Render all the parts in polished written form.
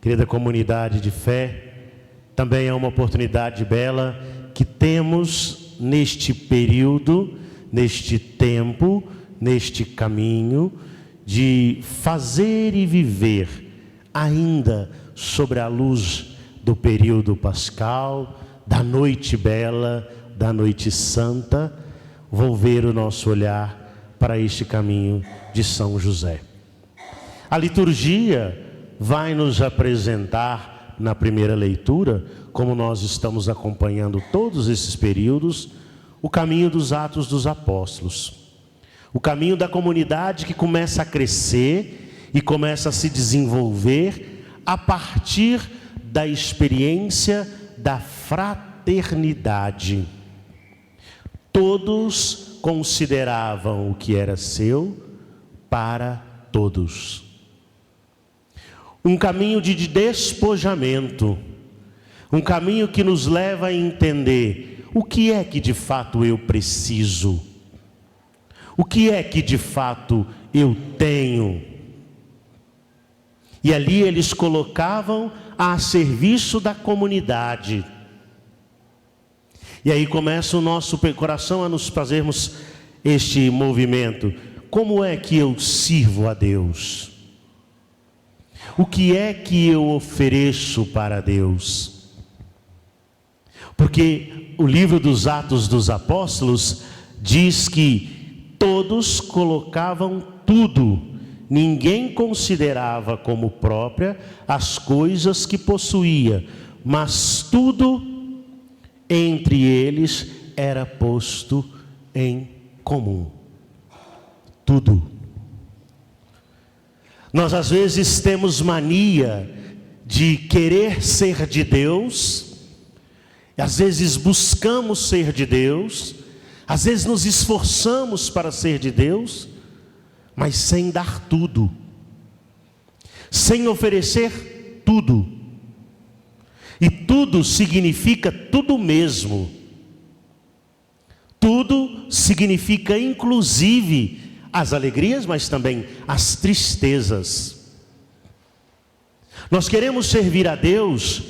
Querida comunidade de fé, também é uma oportunidade bela que temos neste período, neste tempo, neste caminho, de fazer e viver ainda sobre a luz do período pascal, da noite bela, da noite santa, volver o nosso olhar para este caminho de São José. A liturgia vai nos apresentar na primeira leitura, como nós estamos acompanhando todos esses períodos, o caminho dos Atos dos Apóstolos. O caminho da comunidade que começa a crescer e começa a se desenvolver a partir da experiência da fraternidade. Todos consideravam o que era seu para todos. Um caminho de despojamento, um caminho que nos leva a entender o que é que de fato eu preciso, o que é que de fato eu tenho. E ali eles colocavam a serviço da comunidade. E aí começa o nosso coração a nos fazermos este movimento. Como é que eu sirvo a Deus? O que é que eu ofereço para Deus? Porque o livro dos Atos dos Apóstolos diz que todos colocavam tudo, ninguém considerava como própria as coisas que possuía, mas tudo entre eles era posto em comum. Tudo. Nós às vezes temos mania de querer ser de Deus, às vezes buscamos ser de Deus, às vezes nos esforçamos para ser de Deus, mas sem dar tudo, sem oferecer tudo. E tudo significa tudo mesmo. Tudo significa inclusive as alegrias, mas também as tristezas. Nós queremos servir a Deus,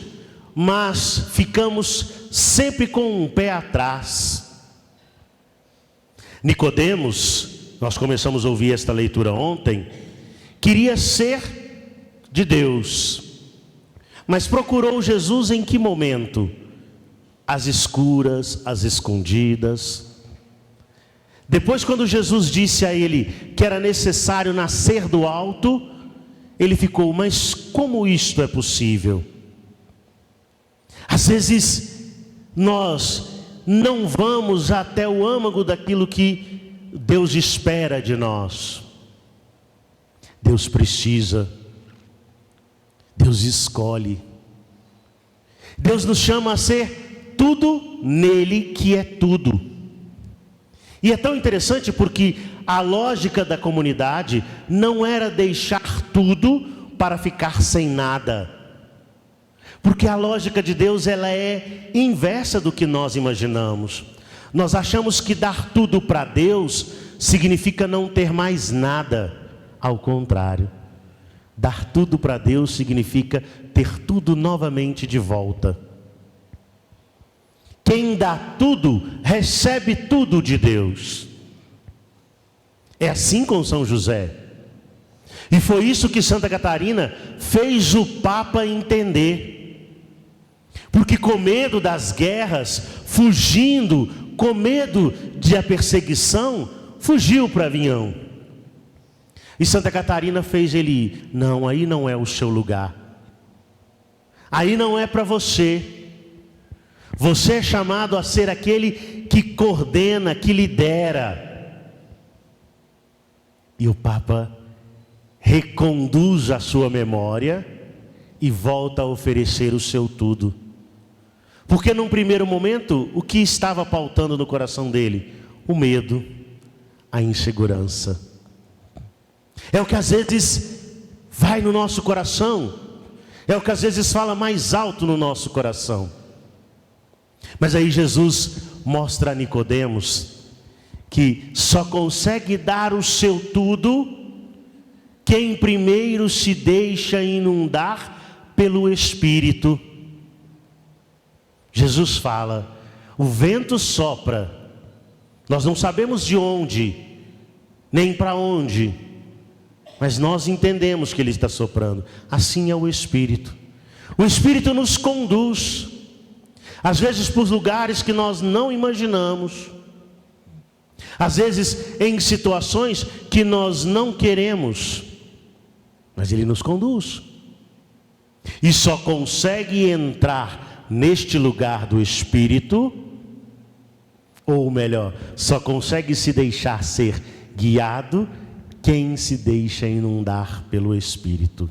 mas ficamos sempre com um pé atrás. Nicodemos, nós começamos a ouvir esta leitura ontem, queria ser de Deus, mas procurou Jesus em que momento? Às escuras, às escondidas. Depois, quando Jesus disse a ele que era necessário nascer do alto, ele ficou, mas como isto é possível? Às vezes nós não vamos até o âmago daquilo que Deus espera de nós. Deus precisa, Deus escolhe, Deus nos chama a ser tudo nele que é tudo. E é tão interessante porque a lógica da comunidade não era deixar tudo para ficar sem nada. Porque a lógica de Deus, ela é inversa do que nós imaginamos. Nós achamos que dar tudo para Deus significa não ter mais nada. Ao contrário, dar tudo para Deus significa ter tudo novamente de volta. Quem dá tudo, recebe tudo de Deus. É assim com São José. E foi isso que Santa Catarina fez o Papa entender. Porque com medo das guerras, fugindo, com medo da perseguição, fugiu para Avignão. E Santa Catarina fez ele ir. Não, aí não é o seu lugar. Aí não é para você. Você é chamado a ser aquele que coordena, que lidera. E o Papa reconduz a sua memória e volta a oferecer o seu tudo. Porque num primeiro momento, o que estava pautando no coração dele? O medo, a insegurança. É o que às vezes vai no nosso coração. É o que às vezes fala mais alto no nosso coração. Mas aí Jesus mostra a Nicodemos que só consegue dar o seu tudo quem primeiro se deixa inundar pelo Espírito. Jesus fala: o vento sopra, nós não sabemos de onde, nem para onde, mas nós entendemos que ele está soprando. Assim é o Espírito. O Espírito nos conduz, às vezes por lugares que nós não imaginamos, às vezes em situações que nós não queremos, mas ele nos conduz. E só consegue entrar neste lugar do Espírito, ou melhor, só consegue se deixar ser guiado quem se deixa inundar pelo Espírito.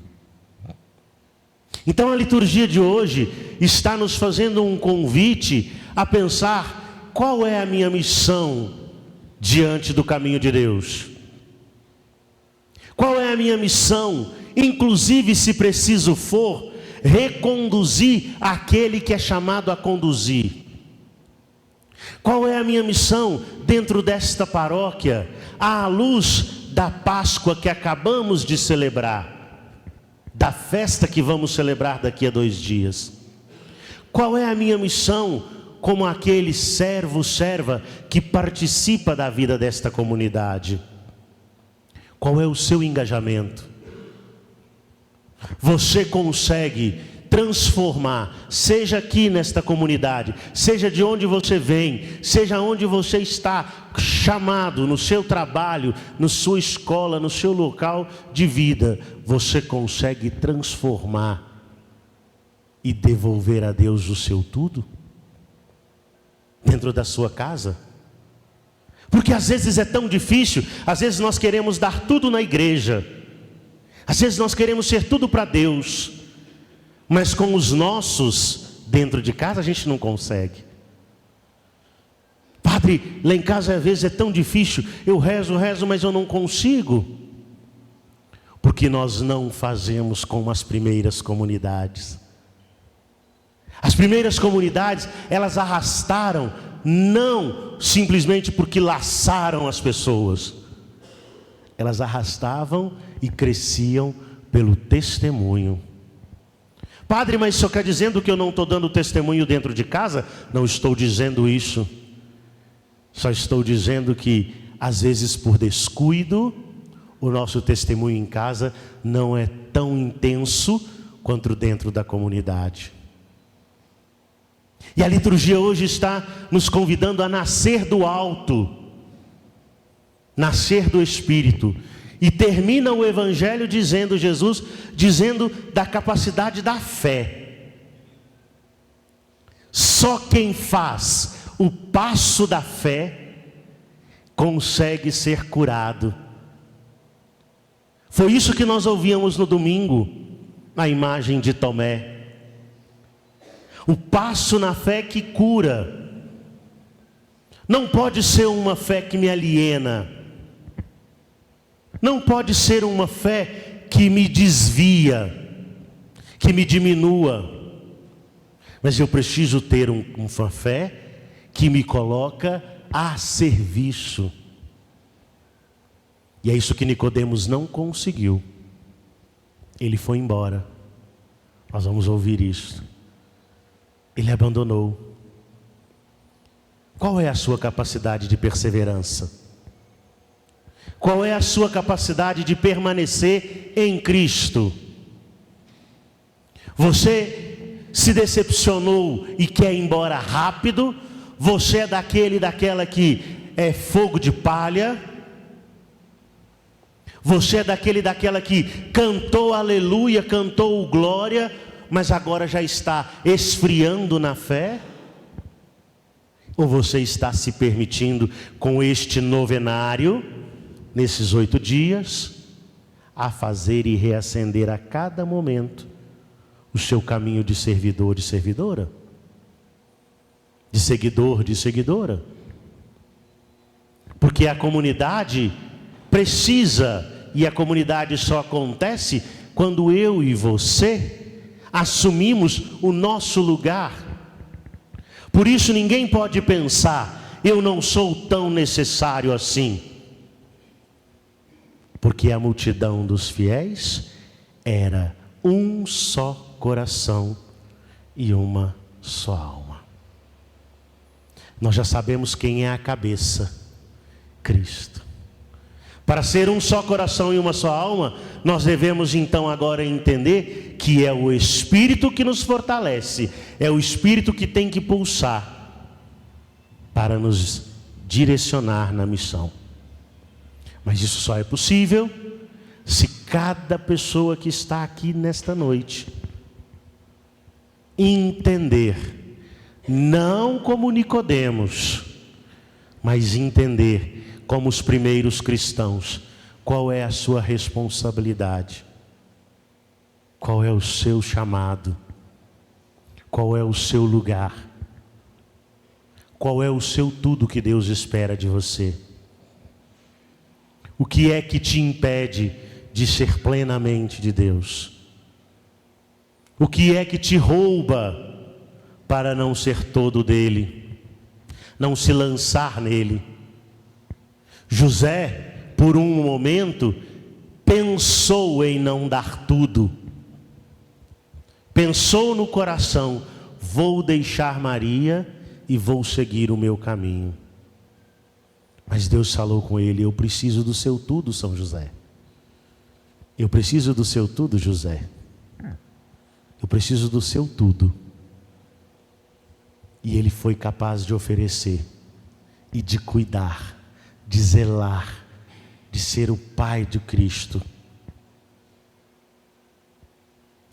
Então a liturgia de hoje está nos fazendo um convite a pensar: qual é a minha missão diante do caminho de Deus? Qual é a minha missão, inclusive se preciso for, reconduzir aquele que é chamado a conduzir? Qual é a minha missão dentro desta paróquia, à luz da Páscoa que acabamos de celebrar, da festa que vamos celebrar daqui a 2 dias? Qual é a minha missão como aquele servo, serva que participa da vida desta comunidade? Qual é o seu engajamento? Você consegue transformar, seja aqui nesta comunidade, seja de onde você vem, seja onde você está chamado, no seu trabalho, na sua escola, no seu local de vida, você consegue transformar e devolver a Deus o seu tudo? Dentro da sua casa? Porque às vezes é tão difícil, às vezes nós queremos dar tudo na igreja, às vezes nós queremos ser tudo para Deus, mas com os nossos dentro de casa a gente não consegue. Padre, lá em casa às vezes é tão difícil, eu rezo, mas eu não consigo. Porque nós não fazemos como as primeiras comunidades. As primeiras comunidades, elas arrastaram, não simplesmente porque laçaram as pessoas. Elas arrastavam e cresciam pelo testemunho. Padre, mas o senhor está dizendo que eu não estou dando testemunho dentro de casa? Não estou dizendo isso. Só estou dizendo que, às vezes por descuido, o nosso testemunho em casa não é tão intenso quanto dentro da comunidade. E a liturgia hoje está nos convidando a nascer do alto, nascer do Espírito. E termina o Evangelho dizendo, Jesus, dizendo da capacidade da fé. Só quem faz o passo da fé consegue ser curado. Foi isso que nós ouvíamos no domingo, na imagem de Tomé. O passo na fé que cura. Não pode ser uma fé que me aliena. Não pode ser uma fé que me desvia, que me diminua. Mas eu preciso ter uma fé que me coloca a serviço. E é isso que Nicodemos não conseguiu. Ele foi embora. Nós vamos ouvir isso. Ele abandonou. Qual é a sua capacidade de perseverança? Qual é a sua capacidade de permanecer em Cristo? Você se decepcionou e quer ir embora rápido? Você é daquela que é fogo de palha? Você é daquela que cantou aleluia, cantou glória, mas agora já está esfriando na fé? Ou você está se permitindo, com este novenário, nesses 8 dias, a fazer e reacender a cada momento o seu caminho de servidor e servidora? De seguidor, de seguidora? Porque a comunidade precisa, e a comunidade só acontece quando eu e você assumimos o nosso lugar. Por isso ninguém pode pensar, eu não sou tão necessário assim. Porque a multidão dos fiéis era um só coração e uma só alma. Nós já sabemos quem é a cabeça: Cristo. Para ser um só coração e uma só alma, nós devemos então agora entender que é o Espírito que nos fortalece, é o Espírito que tem que pulsar para nos direcionar na missão. Mas isso só é possível se cada pessoa que está aqui nesta noite entender, não como Nicodemos, mas entender como os primeiros cristãos, qual é a sua responsabilidade, qual é o seu chamado, qual é o seu lugar, qual é o seu tudo que Deus espera de você. O que é que te impede de ser plenamente de Deus? O que é que te rouba para não ser todo dele, não se lançar nele? José, por um momento, pensou em não dar tudo. Pensou no coração: vou deixar Maria e vou seguir o meu caminho. Mas Deus falou com ele: eu preciso do seu tudo, São José. Eu preciso do seu tudo, José. Eu preciso do seu tudo. E ele foi capaz de oferecer e de cuidar, de zelar, de ser o pai de Cristo.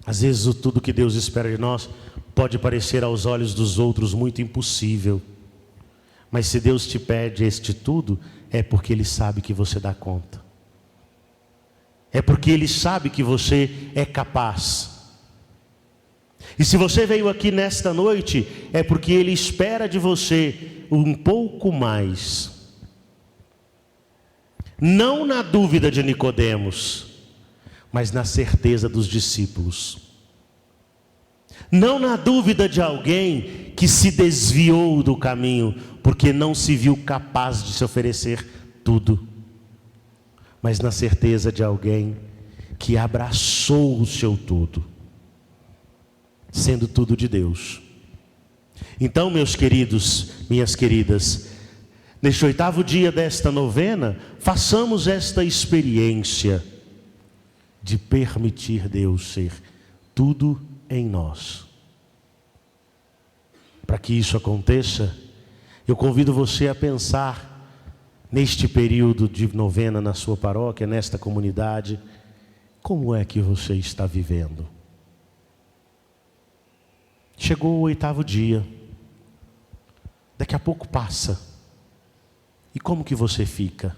Às vezes o tudo que Deus espera de nós pode parecer aos olhos dos outros muito impossível. Mas se Deus te pede este tudo, é porque Ele sabe que você dá conta. É porque Ele sabe que você é capaz. E se você veio aqui nesta noite, é porque Ele espera de você um pouco mais. Não na dúvida de Nicodemos, mas na certeza dos discípulos. Não na dúvida de alguém que se desviou do caminho, porque não se viu capaz de se oferecer tudo, mas na certeza de alguém que abraçou o seu tudo, sendo tudo de Deus. Então, meus queridos, minhas queridas, neste 8º dia desta novena, façamos esta experiência de permitir Deus ser tudo em nós. Para que isso aconteça, eu convido você a pensar neste período de novena na sua paróquia, nesta comunidade, como é que você está vivendo? Chegou o 8º dia, daqui a pouco passa, e como que você fica?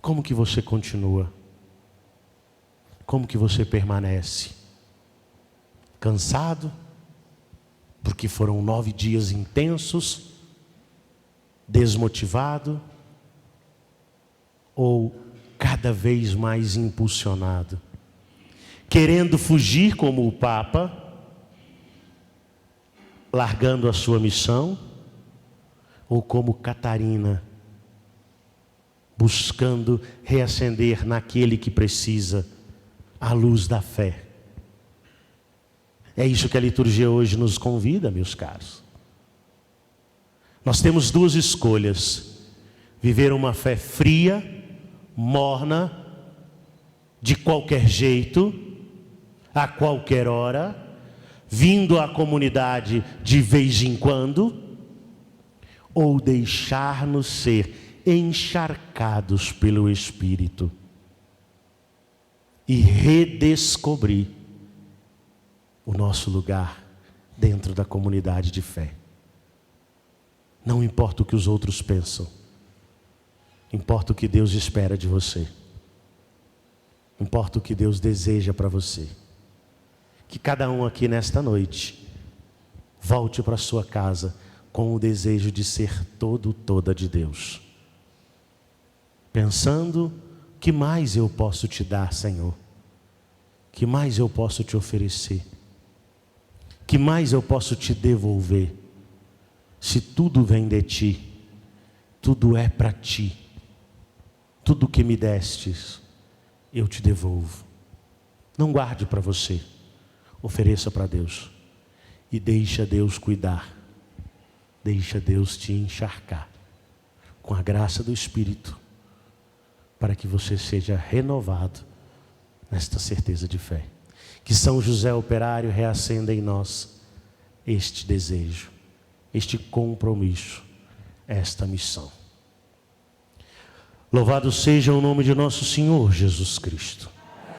Como que você continua? Como que você permanece? Cansado? Porque foram 9 dias intensos? Desmotivado? Ou cada vez mais impulsionado? Querendo fugir como o Papa, largando a sua missão? Ou como Catarina, buscando reacender naquele que precisa a luz da fé? É isso que a liturgia hoje nos convida, meus caros. Nós temos 2 escolhas: viver uma fé fria, morna, de qualquer jeito, a qualquer hora, vindo à comunidade de vez em quando, ou deixar-nos ser encharcados pelo Espírito e redescobrir o nosso lugar dentro da comunidade de fé. Não importa o que os outros pensam, importa o que Deus espera de você, importa o que Deus deseja para você. Que cada um aqui nesta noite volte para sua casa com o desejo de ser toda de Deus, pensando: que mais eu posso te dar, Senhor? Que mais eu posso te oferecer? Que mais eu posso te devolver? Se tudo vem de ti, tudo é para ti, tudo que me destes, eu te devolvo. Não guarde para você, Ofereça para Deus. E deixa Deus cuidar. Deixa Deus te encharcar com a graça do Espírito, para que você seja renovado nesta certeza de fé. Que São José Operário reacenda em nós este desejo, este compromisso, esta missão. Louvado seja o nome de nosso Senhor Jesus Cristo.